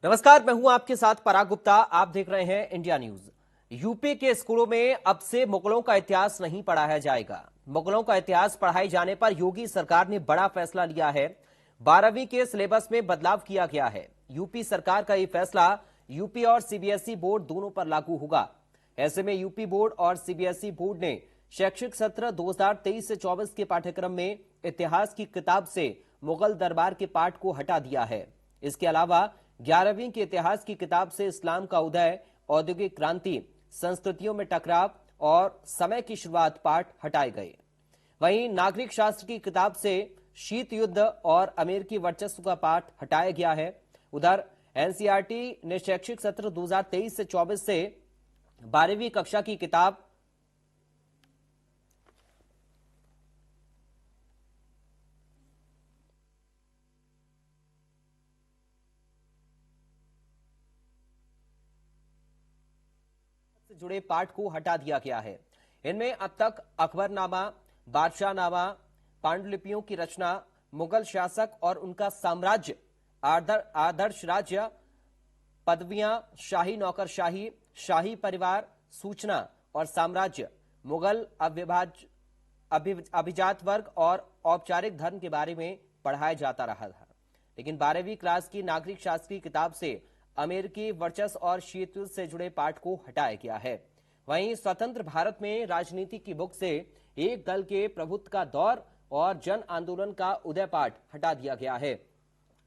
नमस्कार, मैं हूं आपके साथ पराग गुप्ता। आप देख रहे हैं इंडिया न्यूज। यूपी के स्कूलों में अब से मुगलों का इतिहास नहीं पढ़ाया जाएगा। मुगलों का इतिहास पढ़ाए जाने पर योगी सरकार ने बड़ा फैसला लिया है। 12वीं के सिलेबस में बदलाव किया गया है। यूपी सरकार का यह फैसला यूपी और सीबीएसई बोर्ड दोनों पर लागू होगा। ऐसे में यूपी बोर्ड और सीबीएसई बोर्ड ने शैक्षिक सत्र 2023 से 24 के पाठ्यक्रम में इतिहास की किताब से मुगल दरबार के पाठ को हटा दिया है। इसके अलावा 11वीं के इतिहास की किताब से इस्लाम का उदय, औद्योगिक क्रांति, संस्कृतियों में टकराव और समय की शुरुआत पाठ हटाए गए। वहीं नागरिक शास्त्र की किताब से शीत युद्ध और अमेरिकी वर्चस्व का पाठ हटाया गया है। उधर एनसीईआरटी ने शैक्षिक सत्र 2023 से 24 से 12वीं कक्षा की किताब से जुड़े पाठ को हटा दिया गया है। इनमें अब तक अकबरनामा, बादशाहनामा, पांडुलिपियों की रचना, मुगल शासक और उनका साम्राज्य, आदर्श राज्य, पदवियां, शाही नौकरशाही, शाही परिवार, सूचना और साम्राज्य, मुगल अभिजात वर्ग और औपचारिक धर्म के बारे में पढ़ाया जाता रहा था। लेकिन 12वीं क्लास की नागरिक शास्त्र की किताब से अमेरिकी वर्चस्व और शीत युद्ध से जुड़े पाठ को हटाया गया है। वहीं स्वतंत्र भारत में राजनीति की बुक से एक दल के प्रभुत्व का दौर और जन आंदोलन का उदय पाठ हटा दिया गया है।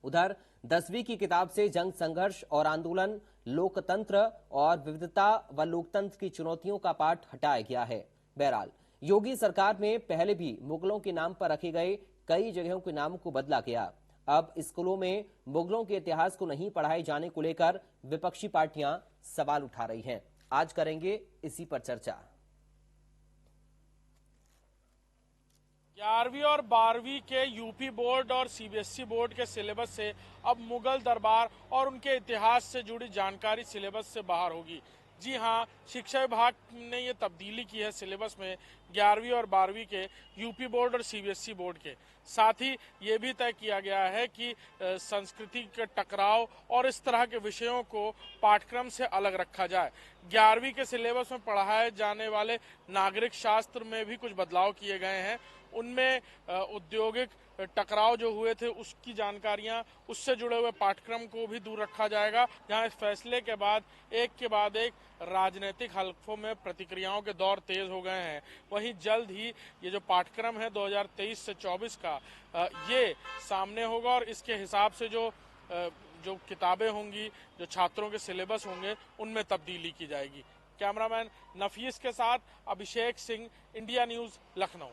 उधर 10वीं की किताब से जंग, संघर्ष और आंदोलन, लोकतंत्र और विविधता व लोकतंत्र की चुनौतियों का पाठ हटाया गया है। बहरहाल योगी सरकार में पहले भी मुगलों के नाम पर रखे गए कई जगहों के नाम को बदला गया। अब स्कूलों में मुगलों के इतिहास को नहीं पढ़ाए जाने को लेकर विपक्षी पार्टियां सवाल उठा रही हैं। आज करेंगे इसी पर चर्चा। 11वीं और 12वीं के यूपी बोर्ड और सीबीएसई बोर्ड के सिलेबस से अब मुगल दरबार और उनके इतिहास से जुड़ी जानकारी सिलेबस से बाहर होगी। जी हां, शिक्षा विभाग ने ये तब्दीली की है सिलेबस में 11वीं और 12वीं के यूपी बोर्ड और सीबीएसई बोर्ड के। साथ ही ये भी तय किया गया है कि संस्कृति के टकराव और इस तरह के विषयों को पाठ्यक्रम से अलग रखा जाए। 11वीं के सिलेबस में पढ़ाए जाने वाले नागरिक शास्त्र में भी कुछ बदलाव किए गए हैं। उनमें औद्योगिक टकराव जो हुए थे उसकी जानकारियां, उससे जुड़े हुए पाठ्यक्रम को भी दूर रखा जाएगा। जहां इस फैसले के बाद एक राजनीतिक हलफों में प्रतिक्रियाओं के दौर तेज हो गए हैं। वहीं जल्द ही ये जो पाठ्यक्रम है 2023 से 24 का ये सामने होगा और इसके हिसाब से जो किताबें होंगी, जो छात्रों के सिलेबस होंगे, उनमें तब्दीली की जाएगी। कैमरामैन नफीस के साथ अभिषेक सिंह, इंडिया न्यूज, लखनऊ।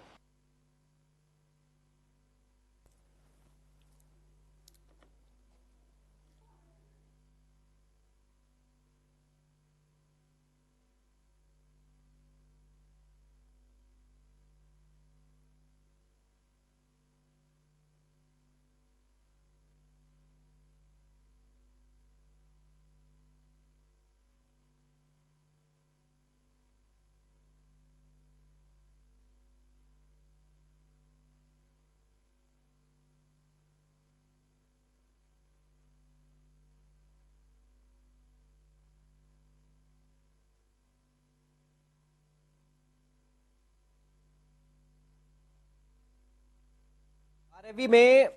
बारहवीं में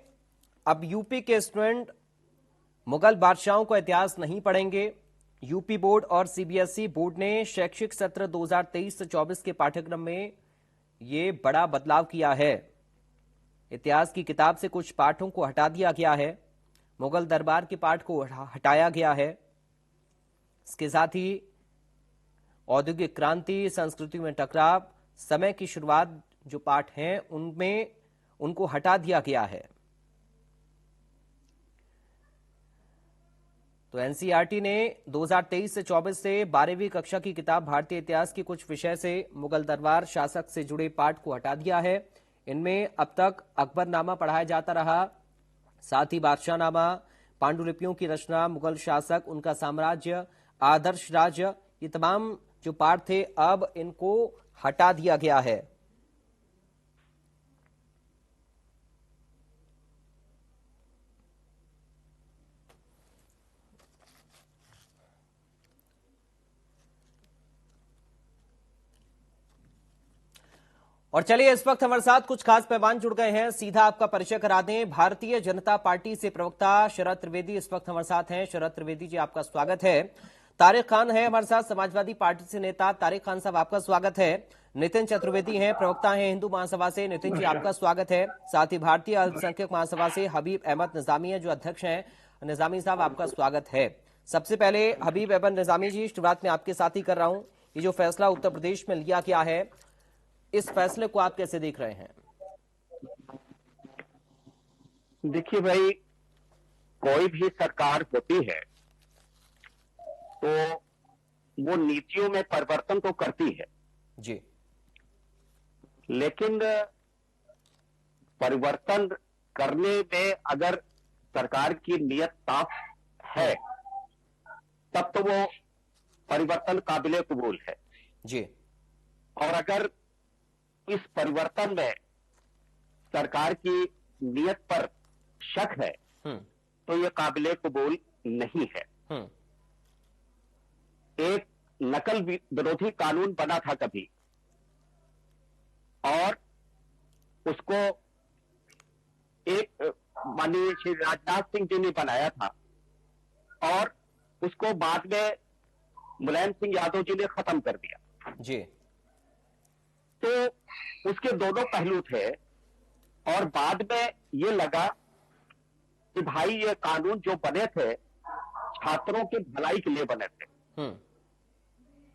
अब यूपी के स्टूडेंट मुगल बादशाहों का इतिहास नहीं पढ़ेंगे। यूपी बोर्ड और सीबीएसई बोर्ड ने शैक्षिक सत्र 2023 से 24 के पाठ्यक्रम में ये बड़ा बदलाव किया है। इतिहास की किताब से कुछ पाठों को हटा दिया गया है। मुगल दरबार के पाठ को हटाया गया है। इसके साथ ही औद्योगिक क्रांति, संस्कृति में टकराव, समय की शुरुआत जो पाठ हैं उनमें उनको हटा दिया गया है। तो एनसीईआरटी ने 2023 से 24 से 12वीं कक्षा की किताब भारतीय इतिहास की कुछ विषय से मुगल दरबार शासक से जुड़े पाठ को हटा दिया है। इनमें अब तक अकबरनामा पढ़ाया जाता रहा, साथ ही बादशाहनामा, पांडुलिपियों की रचना, मुगल शासक, उनका साम्राज्य, आदर्श राज्य, ये तमाम जो पाठ थे अब इनको हटा दिया गया है। और चलिए इस वक्त हमारे साथ कुछ खास मेहमान जुड़ गए हैं, सीधा आपका परिचय करा दें। भारतीय जनता पार्टी से प्रवक्ता शरद त्रिवेदी इस वक्त हमारे साथ हैं। शरद त्रिवेदी जी, आपका स्वागत है। तारिक खान है हमारे साथ, समाजवादी पार्टी से नेता। तारिक खान साहब, आपका स्वागत है। नितिन चतुर्वेदी हैं, प्रवक्ता हैं हिंदू महासभा से। नितिन जी, आपका स्वागत है। साथ ही भारतीय अल्पसंख्यक महासभा से हबीब अहमद निजामी है, जो अध्यक्ष हैं। निजामी साहब, आपका स्वागत है। सबसे पहले हबीब अहमद निजामी जी, शुरुआत में आपके साथ ही कर रहा हूं। ये जो फैसला उत्तर प्रदेश में लिया गया है, इस फैसले को आप कैसे देख रहे हैं? देखिए भाई, कोई भी सरकार होती है तो वो नीतियों में परिवर्तन तो करती है जी, लेकिन परिवर्तन करने में अगर सरकार की नीयत साफ है तब तो वो परिवर्तन काबिले कबूल है। जी, और अगर इस परिवर्तन में सरकार की नीयत पर शक है तो ये काबिले कबूल नहीं है। एक नकल विरोधी कानून बना था कभी और उसको एक माननीय श्री राजनाथ सिंह जी ने बनाया था और उसको बाद में मुलायम सिंह यादव जी ने खत्म कर दिया जी। तो उसके दोनों पहलू थे और बाद में ये लगा कि भाई ये कानून जो बने थे छात्रों के भलाई के लिए बने थे।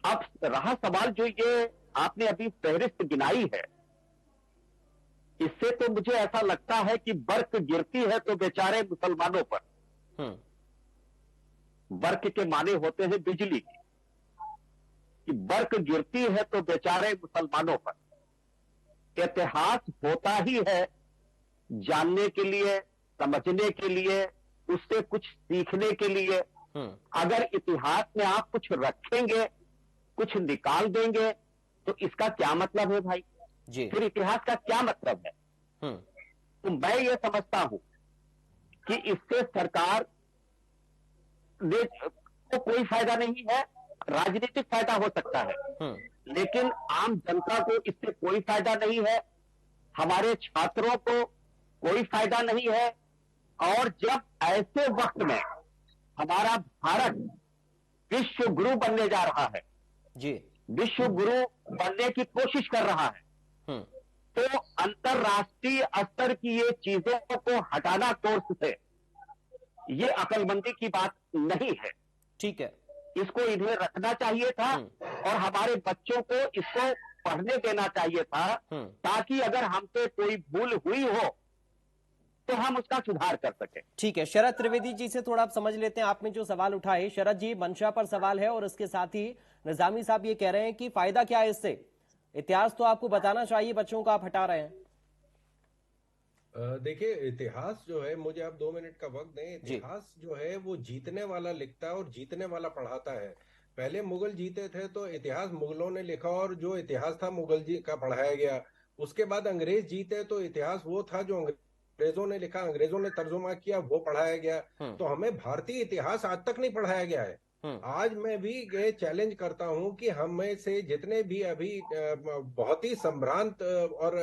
अब रहा सवाल जो ये आपने अभी फहरिस्त गिनाई है, इससे तो मुझे ऐसा लगता है कि बर्फ गिरती है तो बेचारे मुसलमानों पर। बर्फ के माने होते हैं बिजली की, कि बर्फ गिरती है तो बेचारे मुसलमानों पर। इतिहास होता ही है जानने के लिए, समझने के लिए, उससे कुछ सीखने के लिए। अगर इतिहास में आप कुछ रखेंगे, कुछ निकाल देंगे तो इसका क्या मतलब है भाई जी? फिर इतिहास का क्या मतलब है? तो मैं ये समझता हूं कि इससे सरकार को कोई फायदा नहीं है। राजनीतिक फायदा हो सकता है लेकिन आम जनता को इससे कोई फायदा नहीं है, हमारे छात्रों को कोई फायदा नहीं है। और जब ऐसे वक्त में हमारा भारत विश्व गुरु बनने जा रहा है जी, विश्व गुरु बनने की कोशिश कर रहा है, तो अंतरराष्ट्रीय स्तर की ये चीजों को हटाना कोर्स से ये अकलमंदी की बात नहीं है। ठीक है, इसको इन्हें रखना चाहिए था और हमारे बच्चों को इसको पढ़ने देना चाहिए था ताकि अगर हमसे कोई भूल हुई हो तो हम उसका सुधार कर सकें। ठीक है। शरद त्रिवेदी जी से थोड़ा आप समझ लेते हैं, आपने जो सवाल उठाए। शरद जी, मंशा पर सवाल है और इसके साथ ही निजामी साहब ये कह रहे हैं कि फायदा क्या है इससे? इतिहास तो आपको बताना चाहिए, बच्चों का आप हटा रहे हैं। देखिए, इतिहास जो है, मुझे आप 2 मिनट का वक्त दें। इतिहास जो है वो जीतने वाला लिखता है और जीतने वाला पढ़ाता है। पहले मुगल जीते थे तो इतिहास मुगलों ने लिखा और जो इतिहास था मुगल जी का पढ़ाया गया। उसके बाद अंग्रेज जीते तो इतिहास वो था जो अंग्रेजों ने लिखा, अंग्रेजों ने तर्जुमा किया, वो पढ़ाया गया। तो हमें भारतीय इतिहास आज तक नहीं पढ़ाया गया है। आज मैं भी ये चैलेंज करता हूं कि हम में से जितने भी अभी बहुत ही संभ्रांत और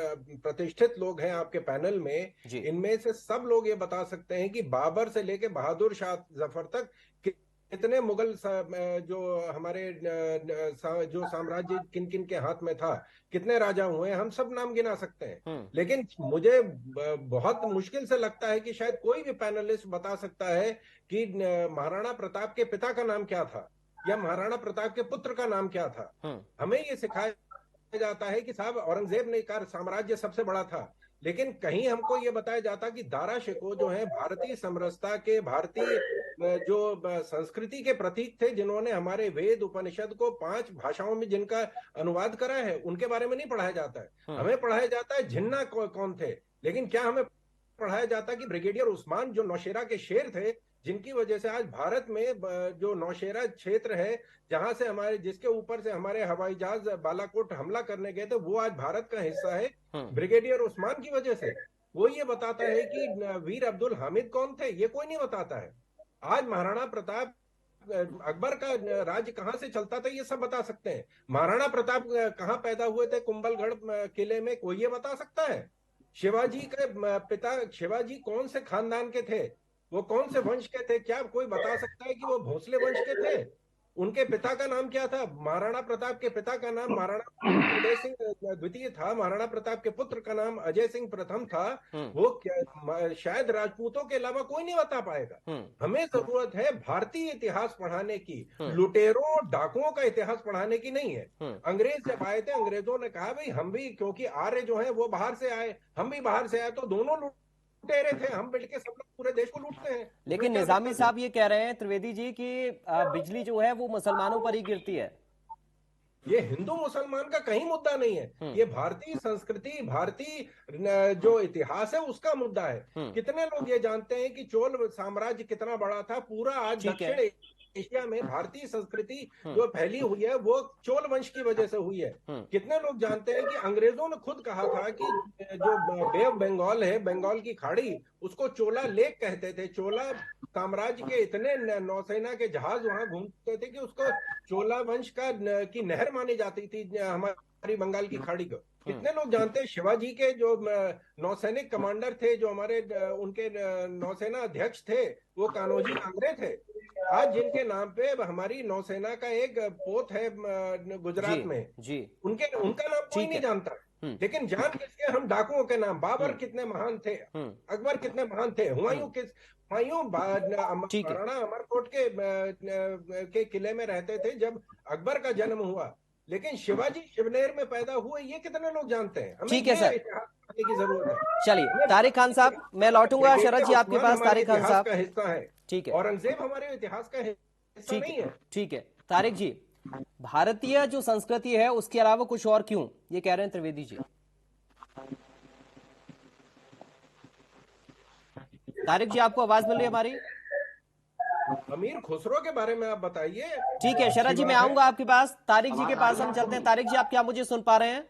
प्रतिष्ठित लोग हैं आपके पैनल में, इनमें से सब लोग ये बता सकते हैं कि बाबर से लेके बहादुर शाह जफर तक कितने मुगल जो हमारे जो साम्राज्य किन किन के हाथ में था, कितने राजा हुए, हम सब नाम गिना सकते हैं। लेकिन मुझे बहुत मुश्किल से लगता है कि शायद कोई भी पैनलिस्ट बता सकता है कि महाराणा प्रताप के पिता का नाम क्या था या महाराणा प्रताप के पुत्र का नाम क्या था। हमें ये सिखाया जाता है कि साहब औरंगजेब ने कहा साम्राज्य सबसे बड़ा था, लेकिन कहीं हमको ये बताया जाता कि दारा शिकोह जो है भारतीय समरसता के, भारतीय जो संस्कृति के प्रतीक थे, जिन्होंने हमारे वेद उपनिषद को 5 भाषाओं में जिनका अनुवाद करा है, उनके बारे में नहीं पढ़ाया जाता है। हमें पढ़ाया जाता है जिन्ना कौन थे, लेकिन क्या हमें पढ़ाया जाता कि ब्रिगेडियर उस्मान जो नौशेरा के शेर थे, जिनकी वजह से आज भारत में जो नौशेरा क्षेत्र है, जहां से हमारे, जिसके ऊपर से हमारे हवाई जहाज बालाकोट हमला करने गए थे, वो आज भारत का हिस्सा है ब्रिगेडियर उस्मान की वजह से। वो ये बताता है कि वीर अब्दुल हामिद कौन थे, ये कोई नहीं बताता है। आज महाराणा प्रताप अकबर का राज्य कहाँ से चलता था ये सब बता सकते हैं। महाराणा प्रताप कहाँ पैदा हुए थे कुंभलगढ़ किले में, कोई ये बता सकता है। शिवाजी के पिता, शिवाजी कौन से खानदान के थे, वो कौन से वंश के थे, क्या कोई बता सकता है कि वो भोसले वंश के थे? उनके पिता का नाम क्या था? महाराणा प्रताप के पिता का नाम महाराणा उदय सिंह द्वितीय था, महाराणा प्रताप के पुत्र का नाम अजय सिंह प्रथम था। वो क्या शायद राजपूतों के अलावा कोई नहीं बता पाएगा। हमें जरूरत है भारतीय इतिहास पढ़ाने की, लुटेरों डाकुओं का इतिहास पढ़ाने की नहीं है। अंग्रेज जब आए थे, अंग्रेजों ने कहा भाई हम भी, क्योंकि आर्य जो है वो बाहर से आए, हम भी बाहर से आए, तो दोनों लुटेरे थे, हम मिलके सब लोग पूरे देश को लूटते हैं। लेकिन निजामी साहब ये कह रहे हैं त्रिवेदी जी कि बिजली जो है वो मुसलमानों पर ही गिरती है। ये हिंदू मुसलमान का कहीं मुद्दा नहीं है, ये भारतीय संस्कृति, भारतीय जो इतिहास है उसका मुद्दा है। कितने लोग ये जानते हैं कि चोल साम्राज्य कितना बड़ा था? पूरा आज दक्षिण एशिया में भारतीय संस्कृति जो फैली हुई है वो चोल वंश की वजह से हुई है। कितने लोग जानते हैं कि अंग्रेजों ने खुद कहा था कि जो बे ऑफ बंगाल है, बंगाल की खाड़ी, उसको चोला लेक कहते थे। चोला साम्राज्य के इतने नौसेना के जहाज वहां घूमते थे कि उसको चोला वंश की नहर मानी जाती थी हमारी बंगाल की खाड़ी को। कितने लोग जानते हैं शिवाजी के जो नौसैनिक कमांडर थे, जो हमारे उनके नौसेना अध्यक्ष थे, वो कान्होजी कांगड़े थे। आज जिनके नाम पे हमारी नौसेना का एक पोत है गुजरात में, उनका नाम कोई नहीं जानता। लेकिन जान किसके? हम डाकुओं के नाम। बाबर कितने महान थे, अकबर कितने महान थे, हुमायूं महाराणा अमरकोट के किले में रहते थे जब अकबर का जन्म हुआ। लेकिन शिवाजी शिवनेर में पैदा हुए, ये कितने लोग जानते हैं? हमें ठीक है सर, की जरूरत है। चलिए तारिक खान साहब, मैं लौटूंगा शरद जी आपके पास। तारिक खान साहब का हिस्सा है, ठीक है, औरंगजेब हमारे इतिहास का हिस्सा नहीं है। ठीक है तारिक जी, भारतीय जो संस्कृति है उसके अलावा कुछ और क्यों, ये कह रहे हैं त्रिवेदी जी। तारिक जी आपको आवाज मिल रही है हमारी? अमीर खुसरो के बारे में आप बताइए। ठीक है शरद जी, मैं आऊंगा आपके पास। तारिक जी के पास हम चलते हैं। तारिक जी, आप क्या मुझे सुन पा रहे हैं?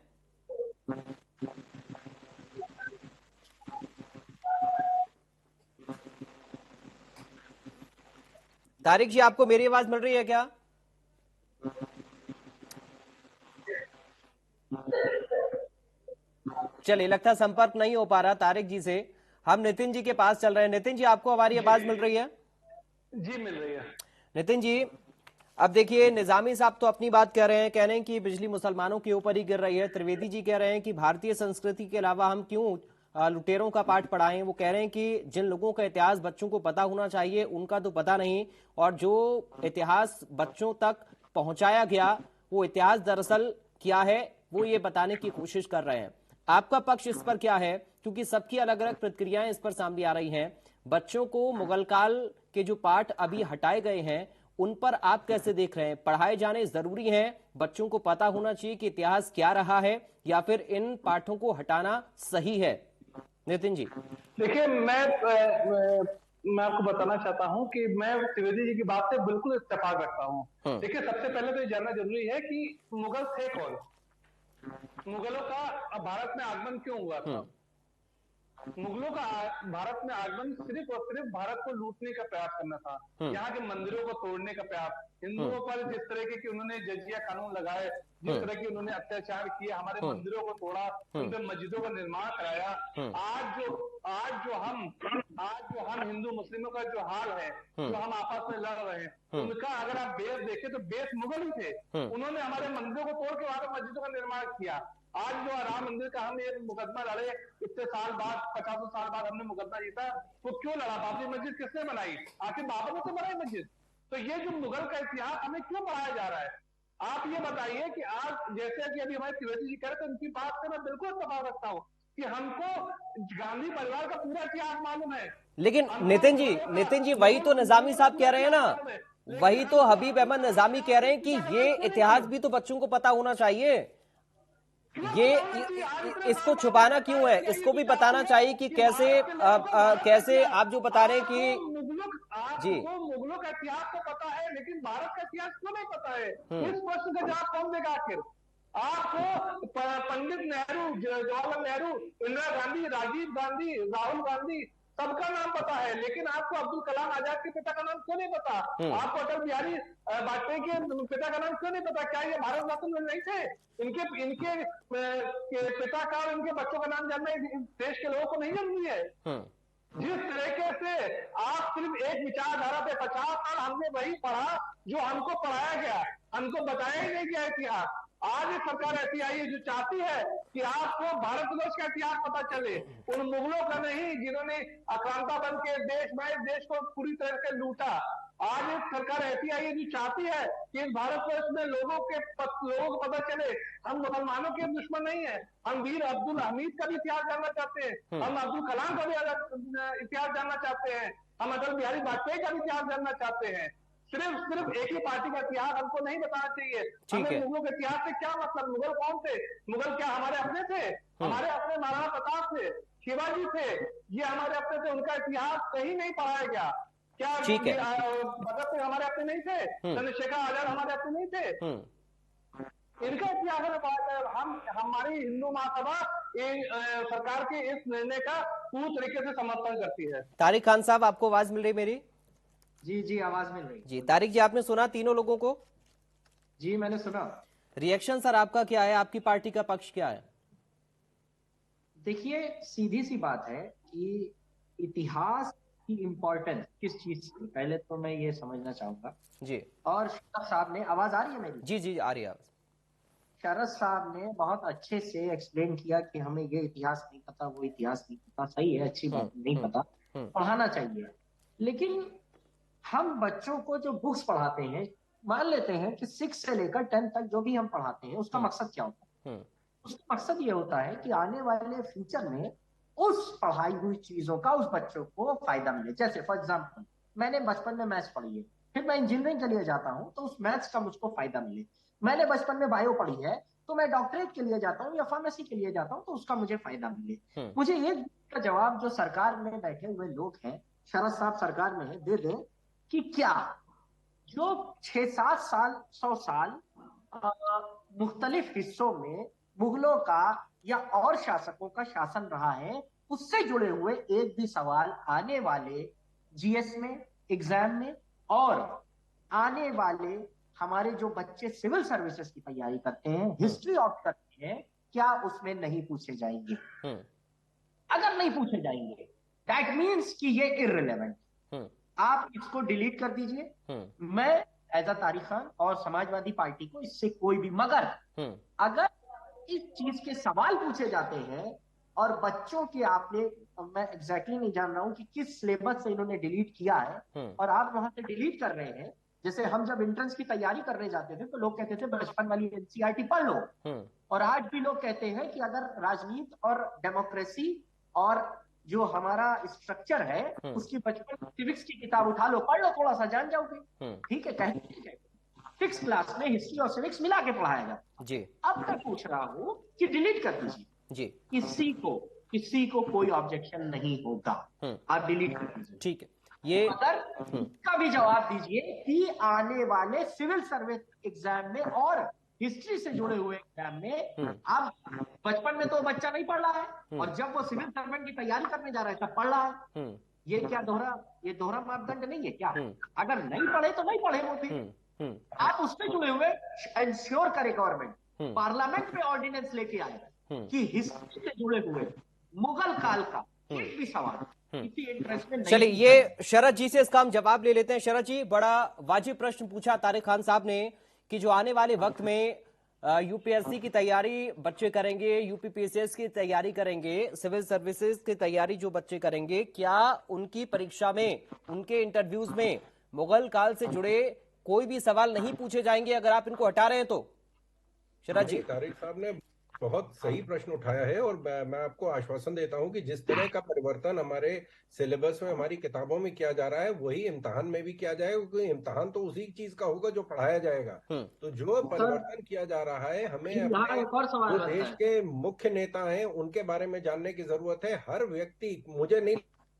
तारिक जी, आपको मेरी आवाज मिल रही है क्या? चलिए, लगता है संपर्क नहीं हो पा रहा तारिक जी से। हम नितिन जी के पास चल रहे हैं। नितिन जी, आपको हमारी आवाज मिल रही है? जी मिल रही है। नितिन जी, अब देखिए निजामी साहब तो अपनी बात कह रहे हैं कि बिजली मुसलमानों के ऊपर ही गिर रही है। त्रिवेदी जी कह रहे हैं कि भारतीय संस्कृति के अलावा हम क्यों लुटेरों का पाठ पढ़ाएं। वो कह रहे हैं कि जिन लोगों का इतिहास बच्चों को पता होना चाहिए उनका तो पता नहीं, और जो इतिहास बच्चों तक पहुंचाया गया वो इतिहास दरअसल क्या है वो ये बताने की कोशिश कर रहे हैं। आपका पक्ष इस पर क्या है? क्योंकि सबकी अलग अलग प्रतिक्रियाएं इस पर सामने आ रही हैं। बच्चों को मुगल काल के जो पाठ अभी हटाए गए हैं उन पर आप कैसे देख रहे हैं? पढ़ाए जाने जरूरी हैं, बच्चों को पता होना चाहिए कि इतिहास क्या रहा है, या फिर इन पाठों को हटाना सही है? नितिन जी देखिए, मैं आपको बताना चाहता हूं कि मैं त्रिवेदी जी की बात से बिल्कुल इत्तेफाक रखता हूं। देखिए, सबसे पहले तो ये जानना जरूरी है कि मुगल थे कौन, मुगलों का भारत में आगमन क्यों हुआ था। मुगलों का भारत में आगमन सिर्फ और सिर्फ भारत को लूटने का प्रयास करना था, यहाँ के मंदिरों को तोड़ने का प्रयास, हिंदुओं पर जिस तरह के उन्होंने जजिया कानून लगाए, जिस तरह के उन्होंने अत्याचार किए, हमारे मंदिरों को तोड़ा, उन पे मस्जिदों का निर्माण कराया। आज जो हम हिंदू मुस्लिमों का जो हाल है, जो हम आपस में लड़ रहे हैं, उनका अगर आप बेस देखें तो बेस मुगल ही थे। उन्होंने हमारे मंदिरों को तोड़ के वहां पर मस्जिदों का निर्माण किया। आज जो राम मंदिर का हम एक मुकदमा लड़े, इतने साल बाद, 50 साल बाद हमने मुकदमा जीता, वो क्यों लड़ा? बाबरी मस्जिद किसने बनाई? आखिर बाबर ने तो बनाई मस्जिद। तो ये जो मुगल का इतिहास हमें क्यों पढ़ाया जा रहा है? आप ये बताइए कि आज जैसे कि अभी हमारे त्रिवेदी जी कह रहे थे, उनकी बात से मैं बिल्कुल इत्तेफाक रखता हूँ कि हमको गांधी परिवार का पूरा इतिहास मालूम है। लेकिन नितिन जी वही तो निजामी साहब कह रहे हैं ना, वही तो हबीब अहमद निजामी कह रहे हैं कि ये इतिहास भी तो बच्चों को पता होना चाहिए। ये इसको छुपाना क्यों है? इसको भी बताना चाहिए कि कैसे आप जो बता रहे हैं कि जी मुगलों का इतिहास तो पता है, लेकिन भारत का इतिहास क्यों नहीं पता है? इस प्रश्न का जवाब कौन देगा? आखिर आपको पंडित नेहरू, जवाहरलाल नेहरू, इंदिरा गांधी, राजीव गांधी, राहुल गांधी, सबका नाम पता है, लेकिन आपको अब्दुल कलाम आजाद के पिता का नाम क्यों नहीं पता? आपको अटल बिहारी वाजपेयी के पिता का नाम क्यों नहीं पता? क्या ये भारत रत्न में नहीं थे? इनके इनके पिता का और इनके बच्चों का नाम जानना देश के लोगों को नहीं जरूरी है? जिस तरीके से आप सिर्फ एक विचारधारा पे 50 साल हमने वही पढ़ा जो हमको पढ़ाया गया, हमको बताया ही नहीं गया इतिहास। आज एक सरकार ऐसी आई है जो चाहती है कि आपको भारतवर्ष का इतिहास पता चले, उन मुगलों का नहीं जिन्होंने आक्रांता बन के देश को पूरी तरह से लूटा। आज एक सरकार ऐसी आई है जो चाहती है कि इस भारतवर्ष में लोगों को पता चले हम मुसलमानों के दुश्मन नहीं है, हम वीर अब्दुल हमीद का भी इतिहास जानना चाहते हैं, हम अब्दुल कलाम का भी इतिहास जानना चाहते हैं, हम अटल बिहारी वाजपेयी का भी इतिहास जानना चाहते हैं। सिर्फ एक ही पार्टी का इतिहास हमको नहीं बताना चाहिए। हमें मुगलों के इतिहास से क्या मतलब? मुगल कौन थे? मुगल क्या हमारे अपने थे? हमारे अपने महाराणा प्रताप थे, शिवाजी थे, ये हमारे अपने थे। उनका इतिहास कहीं नहीं पढ़ाया गया। क्या भगत सिंह हमारे अपने नहीं थे? चंद्रशेखर आजाद हमारे अपने नहीं थे? इनका इतिहास में पढ़ा। हमारी हिंदू महासभा सरकार के इस निर्णय का पूरी तरीके से समर्थन करती है। तारिक खान साहब, आपको आवाज मिल रही मेरी? जी जी, आवाज मिल रही जी। तारिक जी, आपने सुना तीनों लोगों को? जी मैंने सुना। रिएक्शन सर आपका क्या है? आपकी पार्टी का पक्ष क्या है? देखिए, सीधी सी बात है कि इतिहास की इंपॉर्टेंस किस चीज से, पहले तो मैं ये समझना चाहूंगा जी। और शरद साहब ने, आवाज आ रही है मेरी? जी जी आ रही है। शरद साहब ने बहुत अच्छे से एक्सप्लेन किया कि हमें ये इतिहास नहीं पता, वो इतिहास नहीं पता। सही है, अच्छी बात, नहीं पता, पढ़ाना चाहिए। लेकिन हम बच्चों को जो बुक्स पढ़ाते हैं, मान लेते हैं कि 6 से लेकर 10 तक जो भी हम पढ़ाते हैं, उसका मकसद क्या होता है? उसका मकसद ये होता है कि आने वाले फ्यूचर में उस पढ़ाई हुई चीजों का उस बच्चों को फायदा मिले। जैसे फॉर एग्जाम्पल, मैंने बचपन में मैथ्स पढ़ी है, फिर मैं इंजीनियरिंग के लिए जाता हूँ तो उस मैथ्स का मुझको फायदा मिले। मैंने बचपन में बायो पढ़ी है तो मैं डॉक्टरेट के लिए जाता हूँ या फार्मेसी के लिए जाता हूँ तो उसका मुझे फायदा मिले। मुझे एक का जवाब जो सरकार में बैठे हुए लोग हैं, शरद साहब सरकार में है, दे दें कि क्या जो 6-7 साल 100 साल मुख्तलिफ हिस्सों में मुगलों का या और शासकों का शासन रहा है, उससे जुड़े हुए एक भी सवाल आने वाले जीएस में, एग्जाम में, और आने वाले हमारे जो बच्चे सिविल सर्विसेज की तैयारी करते हैं, हिस्ट्री ऑप्ट करते हैं, क्या उसमें नहीं पूछे जाएंगे? अगर नहीं पूछे जाएंगे, दैट मीन्स कि ये इररिलेवेंट। आप इसको डिलीट कर दीजिए। मैं एज अ तारिक खान और समाजवादी पार्टी को इससे कोई भी, मगर अगर इस चीज के सवाल पूछे जाते हैं और बच्चों के, आपने, मैं एग्जैक्टली नहीं जान रहा हूं कि किस सिलेबस से इन्होंने डिलीट किया है, और आप वहां से डिलीट कर रहे हैं। जैसे हम जब एंट्रेंस की तैयारी करने जाते थे तो लोग कहते थे बचपन वाली एनसीईआरटी पढ़ लो, और आज भी लोग कहते हैं कि अगर राजनीति और डेमोक्रेसी और जो हमारा स्ट्रक्चर है उसकी बचपन सिविक्स की किताब उठा लो, पढ़ लो, थोड़ा सा जान जाओगे। ठीक है, कहते हैं 6th क्लास में हिस्ट्री और सिविक्स मिला के पढ़ाया जाता जी। अब मैं पूछ रहा हूं कि डिलीट कर दीजिए जी। किसी को कोई ऑब्जेक्शन नहीं होगा, आप डिलीट कर दीजिए। ठीक है, ये अगर इसका भी जवाब दीजिए कि आने वाले सिविल सर्विस एग्जाम में और हिस्ट्री से जुड़े हुए एग्जाम में, अब बचपन में तो बच्चा नहीं पढ़ रहा है और जब वो सिविल सर्वेंट की तैयारी करने जा रहा है तब पढ़ रहा है। ये क्या दोहरा मापदंड नहीं है क्या? अगर नहीं पढ़े तो नहीं पढ़े, वो फिर आप उससे जुड़े हुए इंश्योर करे गवर्नमेंट, पार्लियामेंट में ऑर्डिनेंस लेके आएगा कि हिस्ट्री से जुड़े हुए मुगल काल का एक भी सवाल किसी इंटरेस्ट में नहीं। चलिए, ये शरद जी से इसका हम जवाब ले लेते हैं। शरद जी, बड़ा वाजिब प्रश्न पूछा तारिक खान साहब ने कि जो आने वाले वक्त में यूपीएससी की तैयारी बच्चे करेंगे, यूपीपीएससी की तैयारी करेंगे, सिविल सर्विसेज की तैयारी जो बच्चे करेंगे, क्या उनकी परीक्षा में, उनके इंटरव्यूज में मुगल काल से जुड़े कोई भी सवाल नहीं पूछे जाएंगे अगर आप इनको हटा रहे हैं तो? शरद जी, तारिक साहब ने बहुत सही प्रश्न उठाया है और मैं आपको आश्वासन देता हूं कि जिस तरह का परिवर्तन हमारे सिलेबस में, हमारी किताबों में किया जा रहा है, वही इम्तिहान में भी किया जाएगा, क्योंकि इम्तिहान तो उसी चीज का होगा जो पढ़ाया जाएगा। तो जो परिवर्तन किया जा रहा है, हमें अपने देश के मुख्य नेता हैं उनके बारे में जानने की जरूरत है। हर व्यक्ति, मुझे नहीं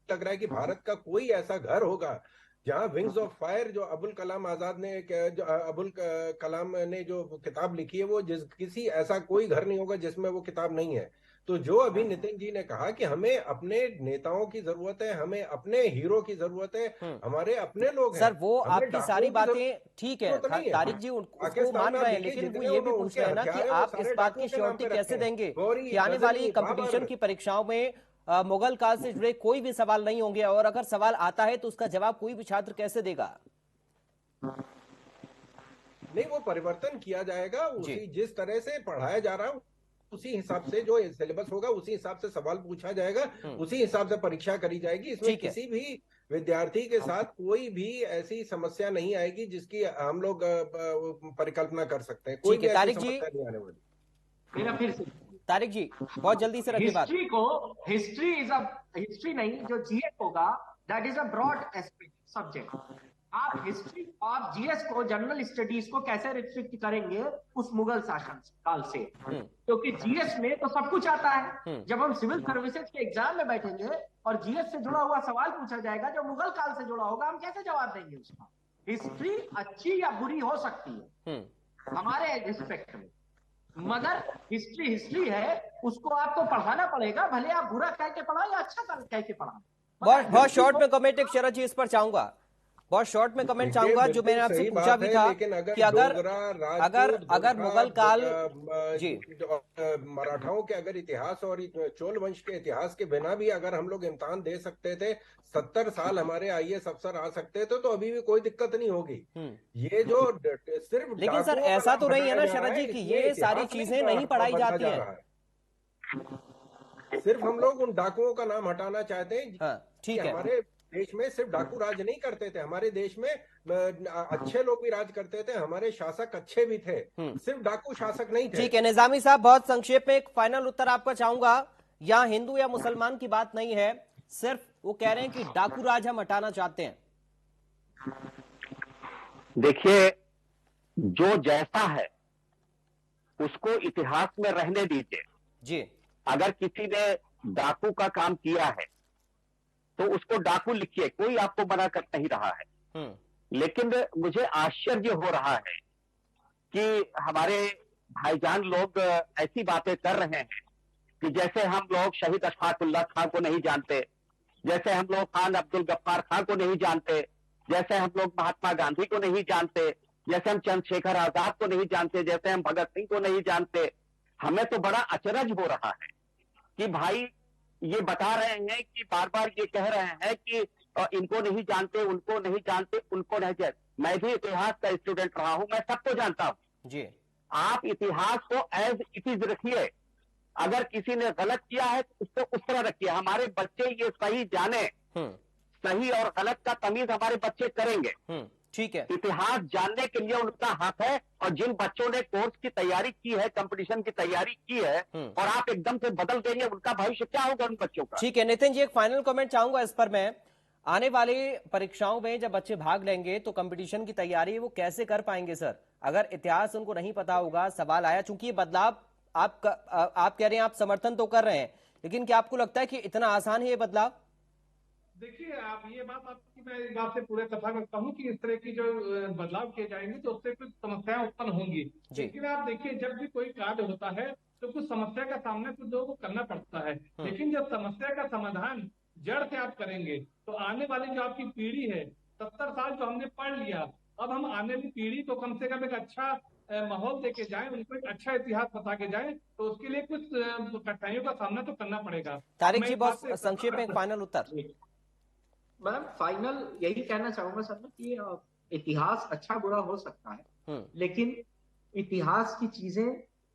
लग रहा है कि भारत का कोई ऐसा घर होगा जहां विंग्स ऑफ फायर जो अबुल कलाम आजाद ने, जो अबुल कलाम ने जो किताब लिखी है, वो किसी ऐसा कोई घर नहीं होगा जिसमें वो किताब नहीं है। तो जो अभी नितिन जी ने कहा कि हमें अपने नेताओं की जरूरत है, हमें अपने हीरो की जरूरत है, हमारे अपने लोग हैं। सर वो आपकी सारी बातें ठीक है, नहीं है। तारिक जी उसको पाकिस्तान मान में आप रहे हैं, देखिए लेकिन वो जितने ये भी पूछ उनके रहे हैं ना कि हथियार हैं वो आप इस सारे बात की डाकुओं के नाम श्योरिटी पे रखे कैसे हैं। देंगे गौरी, कि आने वाली गजनी, कंपटीशन बाबर। की परीक्षाओं में मुगल काल से जुड़े कोई भी सवाल नहीं होंगे, और अगर सवाल आता है तो उसका जवाब कोई भी छात्र कैसे देगा? नहीं, वो परिवर्तन किया जाएगा, उसी जिस तरह से पढ़ाया जा रहा है उसी हिसाब से जो सिलेबस होगा उसी हिसाब से सवाल पूछा जाएगा, उसी हिसाब से परीक्षा करी जाएगी। इसमें किसी भी विद्यार्थी के साथ कोई भी ऐसी समस्या नहीं आएगी जिसकी हम लोग परिकल्पना कर सकते हैं। कोई भी ऐसी समस्या नहीं आने वाली। मेरा फिर से तारिक जी बहुत जल्दी से रखिए बात। हिस्ट्री नहीं, जो जीएस होगा that is a broad aspect subject. आप हिस्ट्री आप जीएस को, जनरल स्टडीज को कैसे रिस्ट्रिक्ट करेंगे उस मुगल शासन काल से, क्योंकि जीएस में तो सब कुछ आता है। जब हम सिविल सर्विसेज के एग्जाम में बैठेंगे और जीएस से जुड़ा हुआ सवाल पूछा जाएगा जो मुगल काल से जुड़ा होगा, हम कैसे जवाब देंगे उसका? हिस्ट्री अच्छी या बुरी हो सकती है हमारे रिस्पेक्ट में, मगर हिस्ट्री है, उसको आपको पढ़ाना पड़ेगा, भले आप बुरा कह के पढ़ाओ या अच्छा कह के पढ़ाओ। बहुत शॉर्ट में कमेंट एक शरद जी इस पर चाहूंगा, बहुत शॉर्ट में कमेंट चाहूंगा। जो मैंने आपसे पूछा भी था कि अगर मुगल काल जी मराठाओं के अगर इतिहास और चोल वंश के इतिहास के बिना भी अगर हम लोग इम्तिहान दे सकते थे, 70 साल हमारे आईएएस अफसर आ सकते थे, तो अभी भी कोई दिक्कत नहीं होगी। ये जो सिर्फ, लेकिन सर ऐसा तो नहीं है ना शरद जी कि ये सारी चीजें नहीं पढ़ाई जाती हैं। सिर्फ हम लोग उन डाकुओं का नाम हटाना चाहते हैं। ठीक है, हमारे देश में सिर्फ डाकू राज नहीं करते थे, हमारे देश में अच्छे लोग भी राज करते थे, हमारे शासक अच्छे भी थे, सिर्फ डाकू शासक नहीं थे। ठीक है निजामी साहब, बहुत संक्षेप में एक फाइनल उत्तर आपका चाहूंगा। यहाँ हिंदू या मुसलमान की बात नहीं है, सिर्फ वो कह रहे हैं कि डाकू राज हम हटाना चाहते हैं। देखिए, जो जैसा है उसको इतिहास में रहने दीजिए जी। अगर किसी ने डाकू का काम किया है तो उसको डाकू लिखिए, कोई आपको मना कर नहीं रहा है। लेकिन मुझे आश्चर्य हो रहा है कि हमारे भाईजान लोग ऐसी बातें कर रहे हैं कि जैसे हम लोग शहीद अशफाकुल्लाह खान को नहीं जानते, जैसे हम लोग खान अब्दुल गफ्फार खान को नहीं जानते, जैसे हम लोग महात्मा गांधी को नहीं जानते, जैसे हम चंद्रशेखर आजाद को नहीं जानते, जैसे हम भगत सिंह को नहीं जानते। हमें तो बड़ा अचरज हो रहा है कि भाई ये बता रहे हैं कि बार बार ये कह रहे हैं कि इनको नहीं जानते, उनको नहीं जानते, उनको नहीं जानते। मैं भी इतिहास का स्टूडेंट रहा हूं, मैं सबको जानता हूं जी। आप इतिहास को एज इट इज रखिए, अगर किसी ने गलत किया है तो उसको उस तरह रखिए। हमारे बच्चे ये सही जाने, सही और गलत का तमीज हमारे बच्चे करेंगे। ठीक है, इतिहास जानने के लिए उनका हक है, और जिन बच्चों ने कोर्स की तैयारी की है, कंपटीशन की तैयारी की है, और आप एकदम से बदल देंगे, उनका भविष्य क्या होगा उन बच्चों का? ठीक है नितिन जी, एक फाइनल कमेंट चाहूंगा इस पर मैं। आने वाली परीक्षाओं में जब बच्चे भाग लेंगे तो कंपटीशन की तैयारी वो कैसे कर पाएंगे सर, अगर इतिहास उनको नहीं पता होगा? सवाल आया, चूंकि ये बदलाव आप कह रहे हैं, आप समर्थन तो कर रहे हैं, लेकिन क्या आपको लगता है कि इतना आसान है ये बदलाव? देखिए, आप ये बात आपकी, मैं इस बात से पूरे इत्तेफाक रखता हूँ कि इस तरह की जो बदलाव किए जाएंगे तो उससे कुछ समस्याएं उत्पन्न होंगी। लेकिन आप देखिए, जब भी कोई कार्य होता है तो कुछ समस्या का सामना कुछ लोगों को करना पड़ता है, लेकिन जब समस्या का समाधान जड़ से आप करेंगे तो आने वाली जो आपकी पीढ़ी है, 70 साल जो हमने पढ़ लिया, अब हम आने वाली पीढ़ी को कम से कम एक अच्छा माहौल देके जाएं, उनको एक अच्छा इतिहास बता के जाएं, तो उसके लिए कुछ कठिनाइयों का सामना तो करना पड़ेगा। तारिक जी बहुत संक्षेप में फाइनल उत्तर। मैम फाइनल यही कहना चाहूंगा सर कि इतिहास अच्छा बुरा हो सकता है, लेकिन इतिहास की चीजें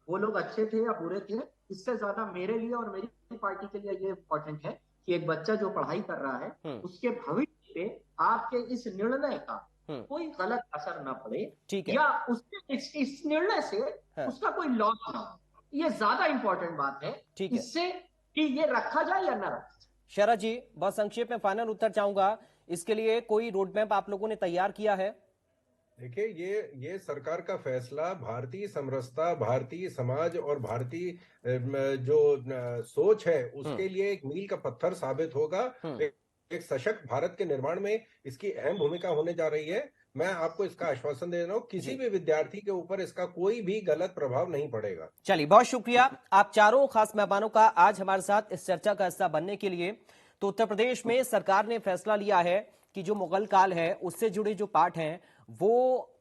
वो लोग अच्छे थे या बुरे थे, इससे ज्यादा मेरे लिए और मेरी पार्टी के लिए ये इम्पोर्टेंट है कि एक बच्चा जो पढ़ाई कर रहा है उसके भविष्य पे आपके इस निर्णय का कोई गलत असर ना पड़े, या उसके इस निर्णय से उसका कोई लॉस ना हो। ये ज्यादा इंपॉर्टेंट बात है इससे कि ये रखा जाए या ना रखा। शरद जी बहुत संक्षेप में फाइनल उत्तर चाहूंगा, इसके लिए कोई रोड मैप आप लोगों ने तैयार किया है? देखिए, ये सरकार का फैसला भारतीय समरसता, भारतीय समाज और भारतीय जो सोच है उसके लिए एक मील का पत्थर साबित होगा। एक सशक्त भारत के निर्माण में इसकी अहम भूमिका होने जा रही है। मैं आपको इसका आश्वासन दे रहा हूँ, किसी भी विद्यार्थी के ऊपर इसका कोई भी गलत प्रभाव नहीं पड़ेगा। चलिए, बहुत शुक्रिया आप चारों खास मेहमानों का आज हमारे साथ इस चर्चा का हिस्सा बनने के लिए। तो उत्तर प्रदेश में सरकार ने फैसला लिया है कि जो मुगल काल है उससे जुड़े जो पाठ हैं वो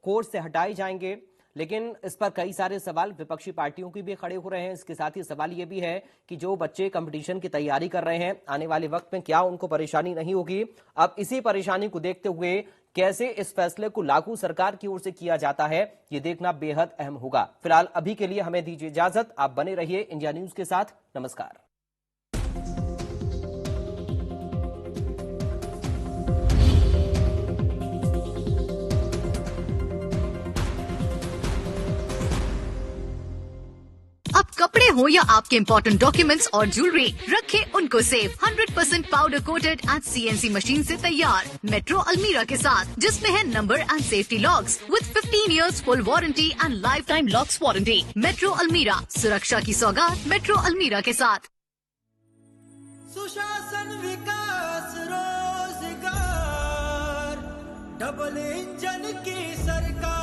कोर्स से हटाए जाएंगे, लेकिन इस पर कई सारे सवाल विपक्षी पार्टियों की भी खड़े हो रहे हैं। इसके साथ ही सवाल ये भी है कि जो बच्चे कंपटीशन की तैयारी कर रहे हैं आने वाले वक्त में क्या उनको परेशानी नहीं होगी। अब इसी परेशानी को देखते हुए कैसे इस फैसले को लागू सरकार की ओर से किया जाता है, ये देखना बेहद अहम होगा। फिलहाल अभी के लिए हमें दीजिए इजाजत। आप बने रहिए इंडिया न्यूज के साथ। नमस्कार। अब कपड़े हो या आपके इम्पोर्टेंट डॉक्यूमेंट्स और ज्वेलरी, रखें उनको safe 100% powder coated and CNC machine से तैयार मेट्रो अलमीरा के साथ, जिसमें है number and safety locks with 15 years full warranty and life time locks warranty. Metro अलमीरा, सुरक्षा की सौगात मेट्रो अलमीरा के साथ। सुशासन, विकास, रोजगार, डबल इंजन की सरकार,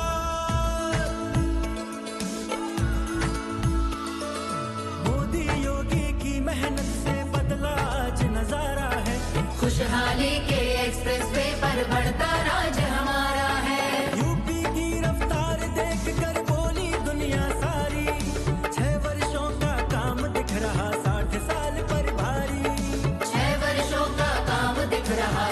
मेहनत से बदला आज नजारा है। खुशहाली के एक्सप्रेस वे पर बढ़ता राज हमारा है। यूपी की रफ्तार देख कर बोली दुनिया सारी, 6 वर्षों का काम दिख रहा 60 साल पर भारी। 6 वर्षों का काम दिख रहा